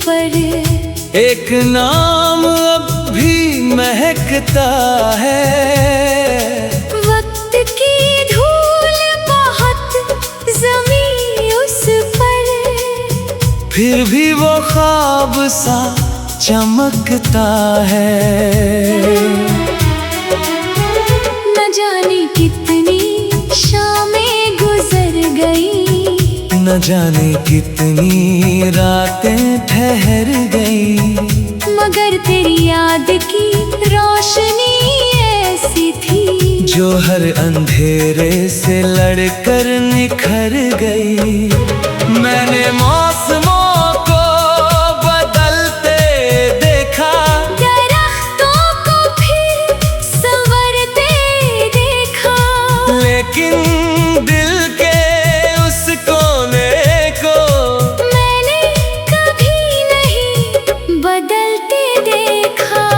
पर एक नाम अब भी महकता है। वक्त की धूल बहुत ज़मीं उस पर, फिर भी वो ख्वाब सा चमकता है। न जाने कितनी शामें गुजर गई, न जाने कितनी रातें ठहर गई, मगर तेरी याद की रोशनी ऐसी थी जो हर अंधेरे से लड़कर निखर गई। मैंने मौसमों को बदलते देखा, दरख्तों को फिर संवरते देखा, लेकिन दिल के उस कोने को मैंने कभी नहीं बदलते देखा।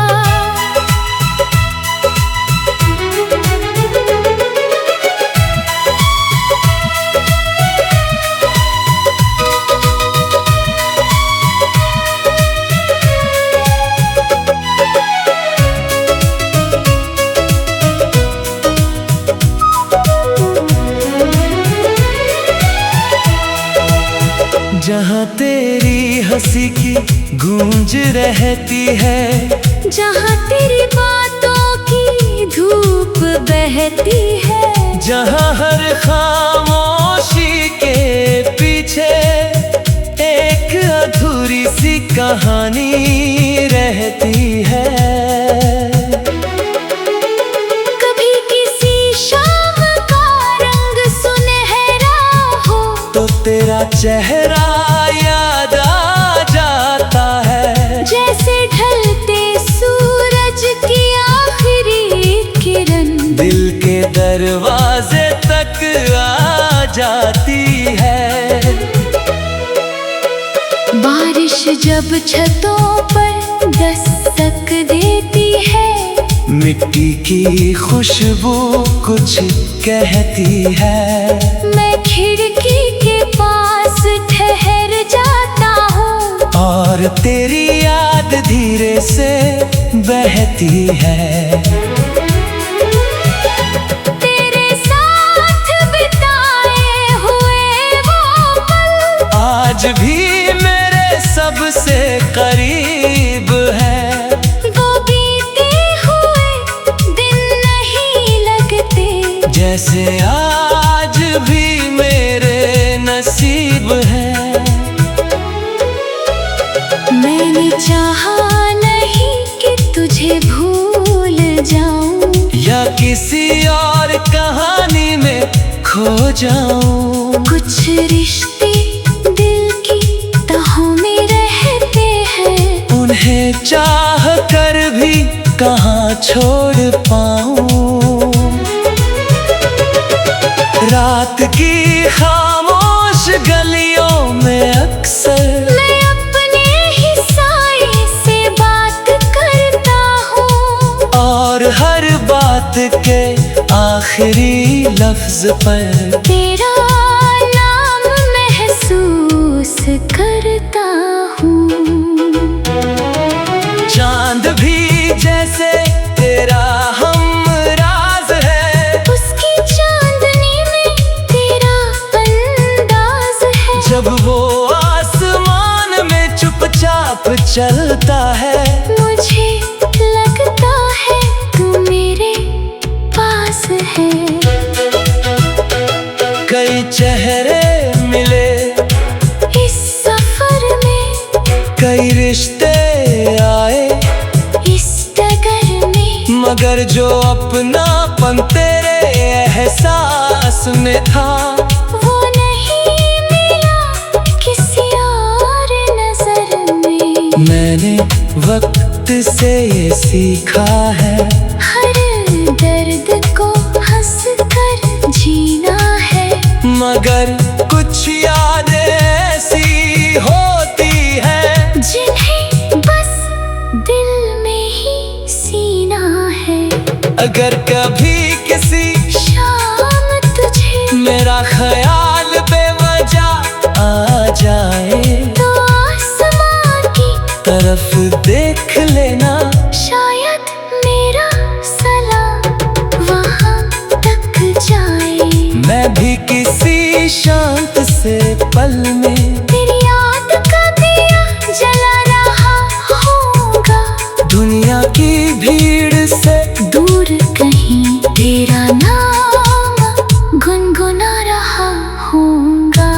जहाँ तेरी हंसी की गूंज रहती है, जहाँ तेरी बातों की धूप बहती है, जहाँ हर खामोशी के पीछे एक अधूरी सी कहानी रहती है। कभी किसी शाम का रंग सुनहरा हो तो तेरा चेहरा याद आ जाता है, जैसे ढलते सूरज की आखिरी किरण दिल के दरवाजे तक आ जाती है। बारिश जब छतों पर दस्तक देती है, मिट्टी की खुशबू कुछ कहती है। मैं खिड़की के पास ठहर जाता हूँ और तेरी याद धीरे से बहती है। तेरे साथ बिताए हुए वो पल आज भी मेरे सबसे करीब है। वो बीते हुए दिन नहीं लगते, जैसे आज भी मेरे नसीब है। मैंने चाहा नहीं कि तुझे भूल जाऊं, या किसी और कहानी में खो जाऊं। कुछ रिश्ते दिल की तहों में रहते हैं, उन्हें चाह कर भी कहाँ छोड़ पाऊं। रात की खामोश गलियों में अक्सर मैं अपने ही साए से बात करता हूँ, और हर बात के आखिरी लफ्ज पर तेरा नाम महसूस करता हूँ। चांद भी जैसे तेरा हमराज है, उसकी चांदनी में तेरा अंदाज है, जब वो आसमान में चुपचाप चलता है। मुझे लगता है तू मेरे पास है। कई चेहरे मिले इस सफर में, कई रिश्ते आए इस डगर में, मगर जो अपनापन तेरे एहसास में था, वो नहीं मिला किसी और नजर में। मैंने वक्त से ये सीखा है, हर दर्द को हंस कर जीना है, मगर कुछ यादें ऐसी होती हैं जिन्हें बस दिल में ही सीना है। अगर कभी किसी शाम तुझे मेरा ख्याल बेवजह आ जाए, तो आसमां की पल में तेरी याद का दिया जला रहा होगा। दुनिया की भीड़ से दूर कहीं तेरा नाम गुनगुना रहा होगा।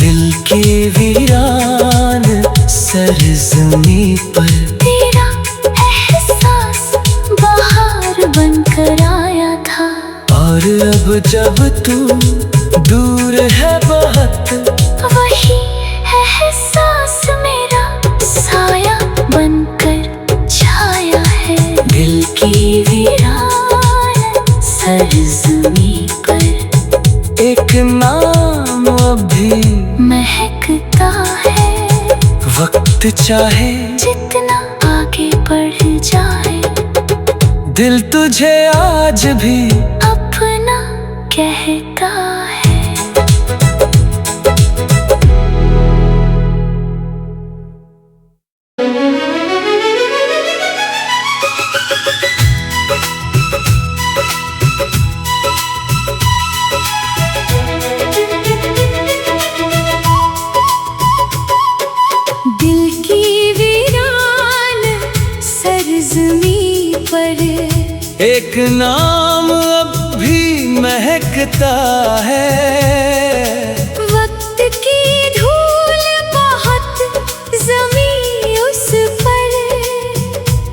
दिल के वीरान सरज़मी पर तेरा एहसास बाहर बनकर आया था। और अब जब तू दूर है बहुत, वही एहसास मेरा साया बनकर छाया है। दिल की वीरान सरज़मी पर एक नाम अब भी महकता है। वक्त चाहे जितना आगे बढ़ जाए, दिल तुझे आज भी अपना कहता है। दिल की वीरान सरज़मी पर एक नाम अब भी महकता है। वक्त की धूल बहुत ज़मीं उस पर,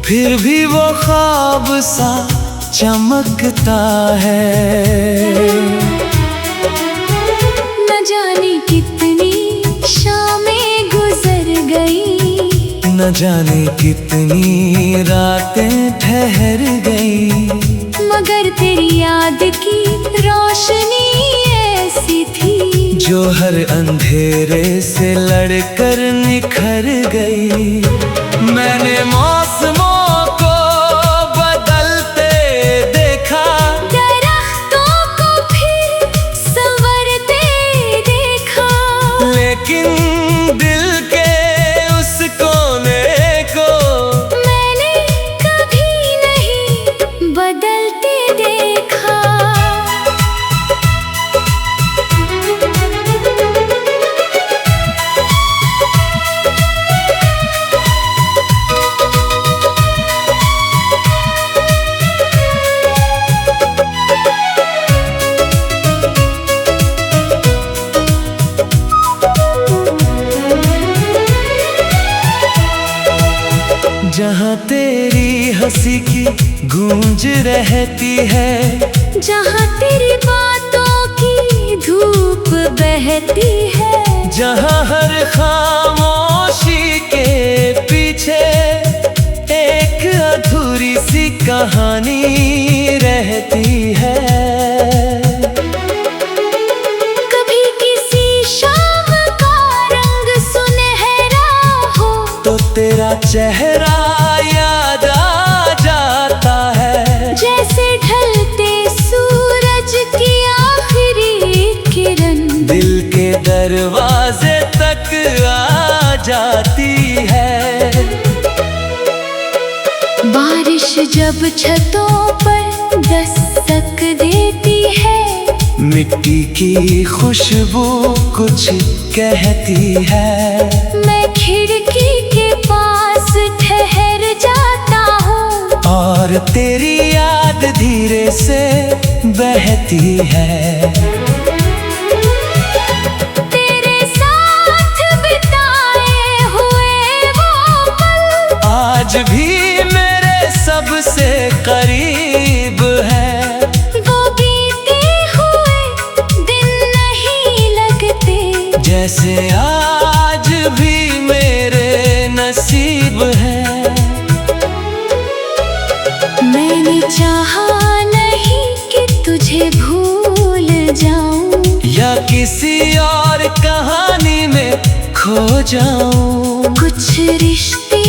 फिर भी वो ख्वाब सा चमकता है। न जाने कितनी शामें गुजर गई, न जाने कितनी रातें ठहर गई, मगर तेरी याद की रोशनी ऐसी थी जो हर अंधेरे से लड़कर निखर गई। मैंने मौसमों को बदलते देखा, दरख्तों को फिर संवरते देखा, लेकिन दिल के उस कोने को मैंने कभी नहीं बदलते देखा। जहाँ तेरी हंसी की गूंज रहती है, जहाँ तेरी बातों की धूप बहती है, जहाँ हर खामोशी के पीछे एक अधूरी सी कहानी रहती है। कभी किसी शाम का रंग सुनहरा हो, तो तेरा चेहरा याद आ जाता है। जैसे ढलते सूरज की आखिरी किरण दिल के दरवाजे तक आ जाती है। बारिश जब छतों पर दस्तक देती है, मिट्टी की खुशबू कुछ कहती है। मैं खिड़की के पास ठहर जाता हूँ, और तेरी याद धीरे से बहती है। तेरे साथ बिताए हुए वो पल आज भी मेरे सबसे करीब है। वो बीते हुए दिन नहीं लगते, जैसे आज भी मेरे नसीब है। मैंने चाहा नहीं कि तुझे भूल जाऊं, या किसी और कहानी में खो जाऊं। कुछ रिश्ते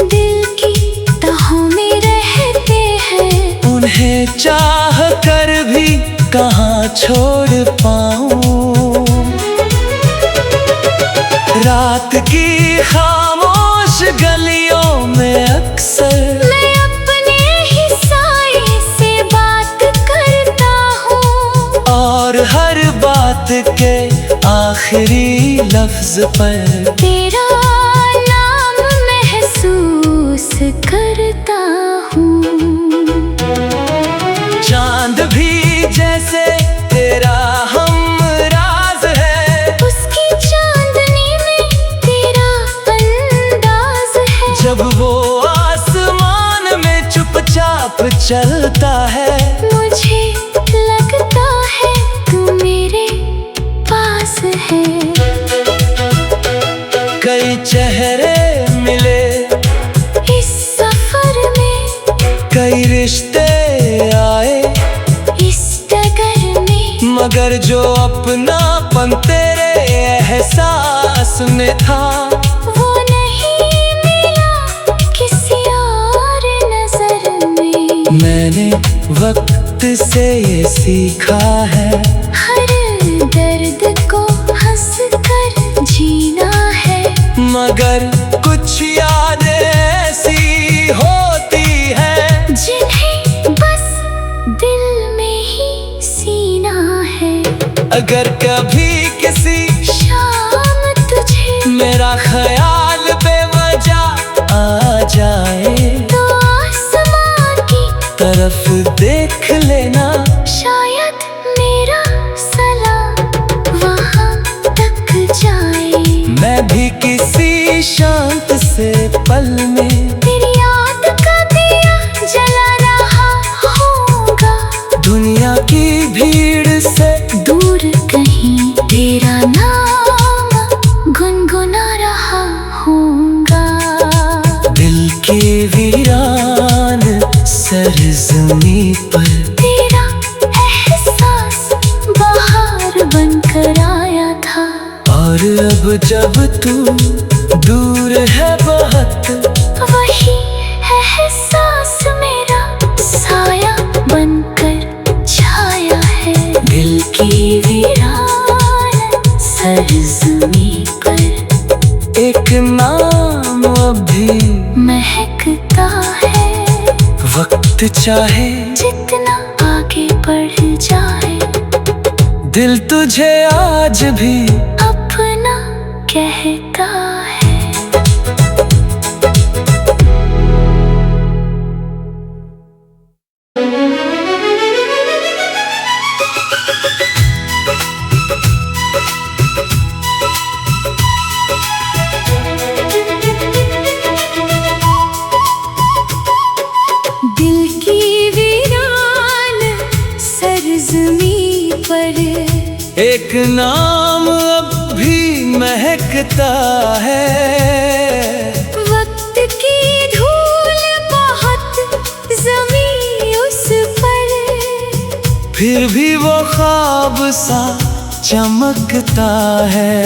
दिल की तहों में रहते हैं, उन्हें चाह कर भी कहाँ छोड़ पाऊं। रात की खामोश गलियों में अक्सर मैं अपने ही साए से बात करता हूँ, और हर बात के आखिर आखिरी लफ्ज पर तेरा नाम महसूस करता हूँ। चांद भी जैसे तेरा हमराज है, उसकी चांदनी में तेरा अंदाज है। जब वो आसमान में चुपचाप चलता है, मुझे लगता है तू मेरे पास है। कई चेहरे मिले इस सफर में, कई रिश्ते आए इस डगर में, मगर जो अपनापन तेरे एहसास में था, वो नहीं मिला किसी और नजर में। मैंने वक्त से ये सीखा है, हर दर्द को हंस कर जीना है। मगर कुछ यादें ऐसी होती है, जिन्हें बस दिल में ही सीना है। अगर कभी किसी शाम तुझे मेरा ख्याल बेवजह आ जाए, तो आसमां की तरफ देख लेना, शायद मेरा सलाम वहाँ तक जाए। मैं भी किसी शांत से पल में तेरी याद का दिया जला रहा होगा, दुनिया की भीड़ से दूर कहीं तेरा नाम गुनगुना रहा होगा। दिल की वीरान सरजमी पर तेरा एहसास बाहर बनकर आया था। और अब जब तू दूर है बहुत, वही एहसास मेरा साया बनकर छाया है। दिल की वीरान सरजमी पर एक नाम अभी महकता है। वक्त चाहे जितना आगे बढ़ जाए, दिल तुझे आज भी अपना कहता है। दिल की वीरान सरजमी पर एक नाम अब भी महकता है। वक्त की धूल बहुत जमी उस पर, फिर भी वो ख्वाब सा चमकता है।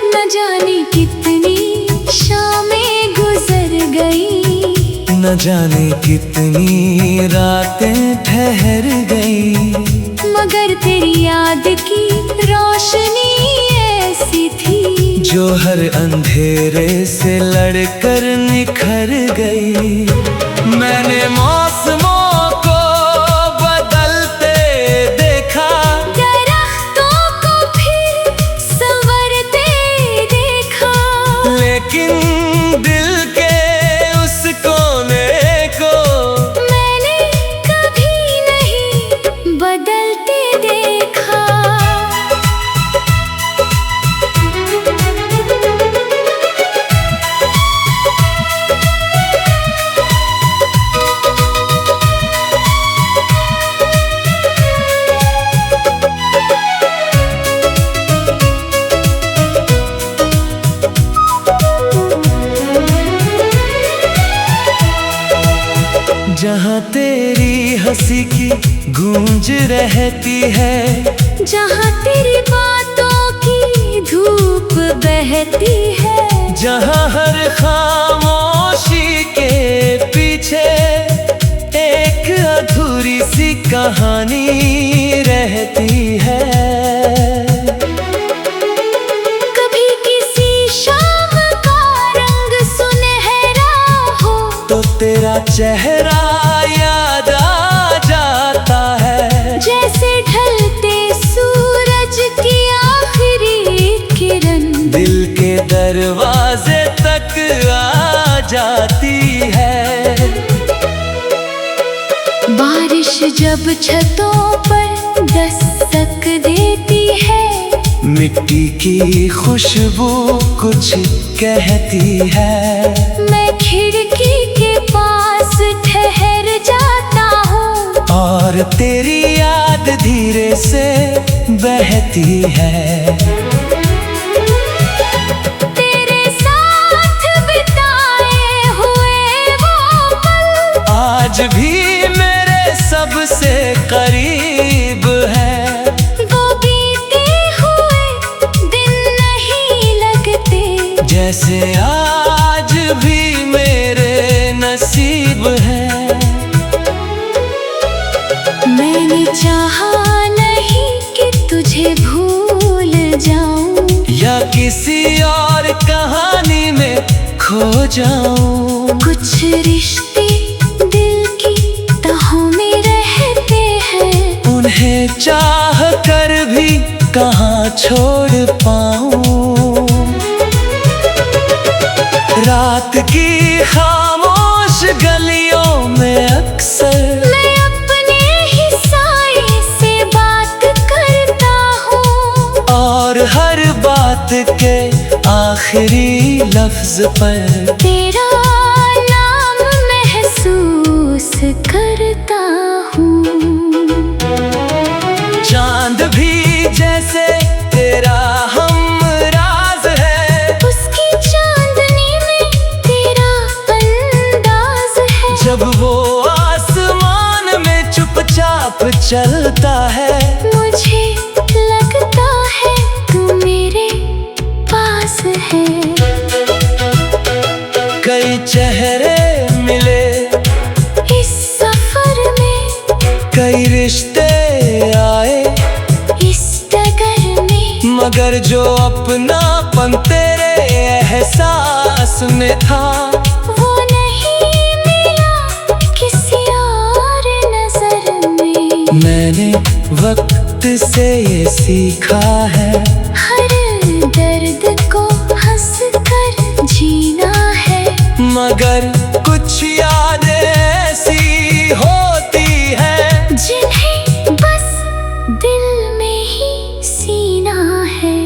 न जाने कितनी शामें गुजर गई, न जाने कितनी रातें ठहर गई, मगर तेरी याद की रोशनी ऐसी थी, जो हर अंधेरे से लड़कर निखर गई। मैंने मौसमों को बदलते देखा, दरख्तों को फिर संवरते देखा, लेकिन दिल के उस कोने को मैंने कभी नहीं बदलते देखा। जहाँ तेरी हंसी की गूंज रहती है, जहाँ तेरी बातों की धूप बहती है, जहाँ हर खामोशी के पीछे एक अधूरी सी कहानी रहती है। कभी किसी शाम का रंग सुनहरा हो, तो तेरा चेहरा याद आ जाता है। जैसे ढलते सूरज दिल के दरवाजे तक आ जाती है। बारिश जब छतों पर दस्तक देती है, मिट्टी की खुशबू कुछ कहती है। मैं खिड़की के पास ठहर जाता हूँ और तेरी याद धीरे से बहती है। तेरे साथ बिताए हुए वो पल आज भी मेरे सबसे करीब है। जैसे आज भी मेरे नसीब है। मैंने चाहा नहीं कि तुझे भूल जाऊं, या किसी और कहानी में खो जाऊं। कुछ रिश्ते दिल की तहों में रहते हैं, उन्हें चाह कर भी कहाँ छोड़ पाऊं। रात की खामोश गलियों में अक्सर मैं अपने ही साए से बात करता हूँ, और हर बात के आखिरी लफ्ज पर तेरा नाम महसूस करता हूँ। चांद भी जैसे तेरा हमराज है, उसकी चांदनी में तेरा अंदाज है। जब वो आसमान में चुपचाप चलता है, मुझे लगता है तू मेरे पास है। कई चेहरे मिले इस सफर में, कई रिश्ते आए इस डगर में, मगर जो अपनापन तेरे एहसास में था, वो नहीं मिला किसी और नजर में। मैंने वक्त से ये सीखा है, हर दर्द को हंस कर जीना है, मगर कुछ यादें ऐसी होती हैं जिन्हें बस दिल में ही सीना है।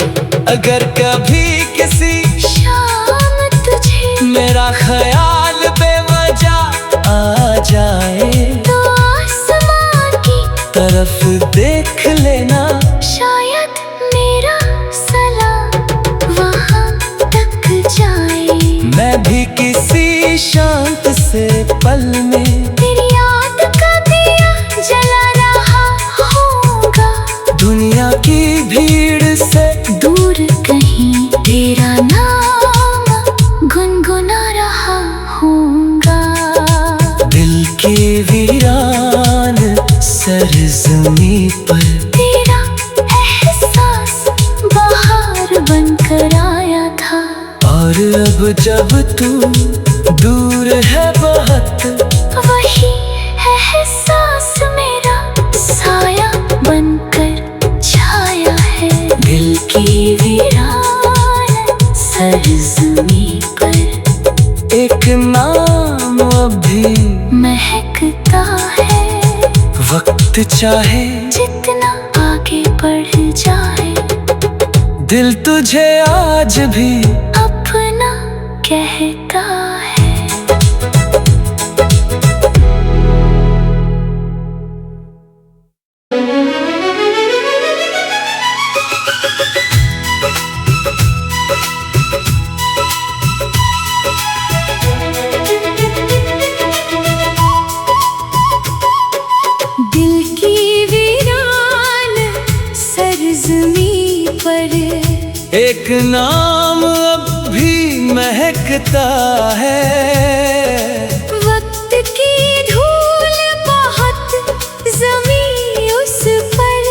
अगर कभी किसी शाम तुझे मेरा ख्याल बेवजह आ जाए, तो आसमां की तरफ देख लेना। शायद मेरा सलाम वहाँ तक जाए। मैं भी किसी शांत से पल में तेरी याद का दिया जला रहा होगा, दुनिया की भीड़ से दूर कहीं तेरा नाम गुनगुना रहा होगा। दिल की वीरान सरजमी पर तेरा एहसास बाहर बनकर आया था, और अब जब तू दूर है बहुत, वही एहसास मेरा साया बनकर छाया है। दिल की वीरान सरजमी पर एक नाम अभी महकता है। वक्त चाहे जितना आगे बढ़ जाए, दिल तुझे आज भी अपना कहता है। दिल की वीरान सरजमी पर एक नाम अब भी महकता है। वक्त की धूल बहुत जमी उस पर,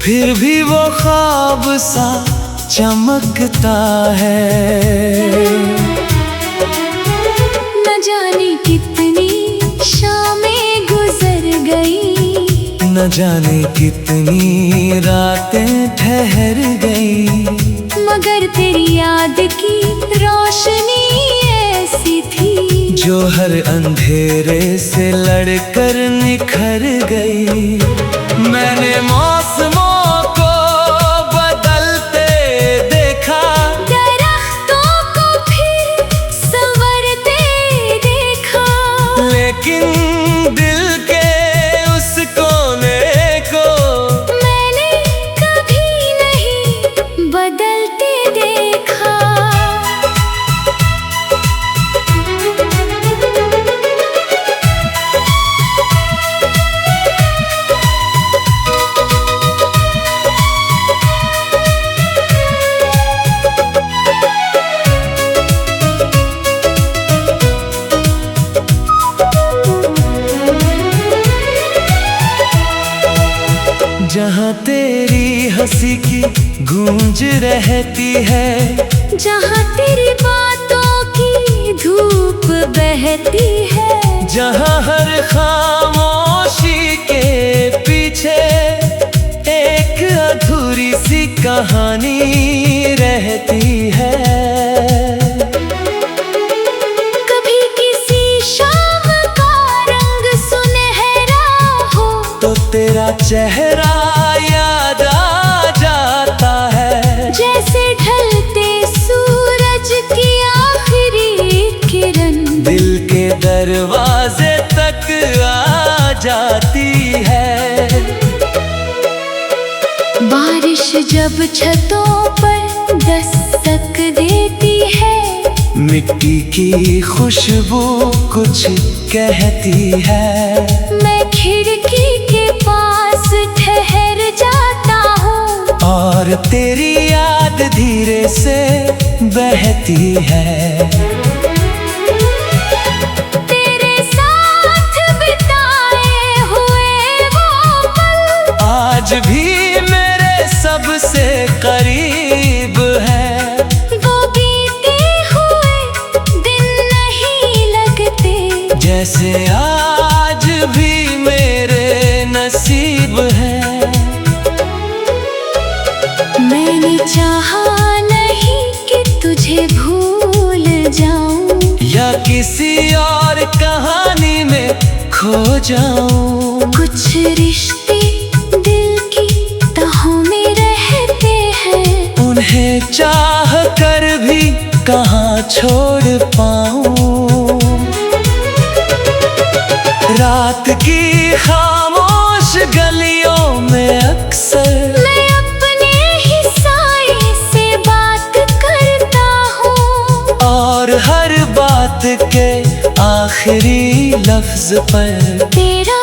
फिर भी वो ख्वाब सा चमकता है। न जाने कितनी शामें गुजर गई, न जाने कितनी रातें ठहर गई, मगर याद की रोशनी ऐसी थी जो हर अंधेरे से लड़कर निखर गई। मैंने मौसमों को बदलते देखा, दरख्तों को फिर संवरते देखा, लेकिन दिल के उस कोने को मैंने कभी नहीं बदलते देखा। जहाँ तेरी हंसी की गूंज रहती है, जहाँ तेरी बातों की धूप बहती है, जहाँ हर खामोशी के पीछे एक अधूरी सी कहानी रहती है। कभी किसी शाम का रंग सुनहरा हो तो तेरा चेहरा याद आ जाता है, जैसे ढलते सूरज की आखिरी किरण दिल के दरवाजे तक आ जाती है। बारिश जब छतों पर दस्तक देती है, मिट्टी की खुशबू कुछ कहती है। मैं खिड़की के पास ठहर जाता हूँ और तेरी याद धीरे से बहती है। तेरे साथ बिताए हुए वो पल आज भी मेरे सबसे करीब है। वो बीते हुए दिन नहीं लगते, जैसे आज भी मेरे नसीब है। मैंने चाहा नहीं कि तुझे भूल जाऊं, या किसी और कहानी में खो जाऊं। कुछ रिश्ते दिल की तहों में रहते हैं, उन्हें चाह कर भी कहाँ छोड़ पाऊं। रात की खामोश गलियों में अक्सर मैं अपने ही साए से बात करता हूँ, और हर बात के आखिरी लफ्ज पर तेरा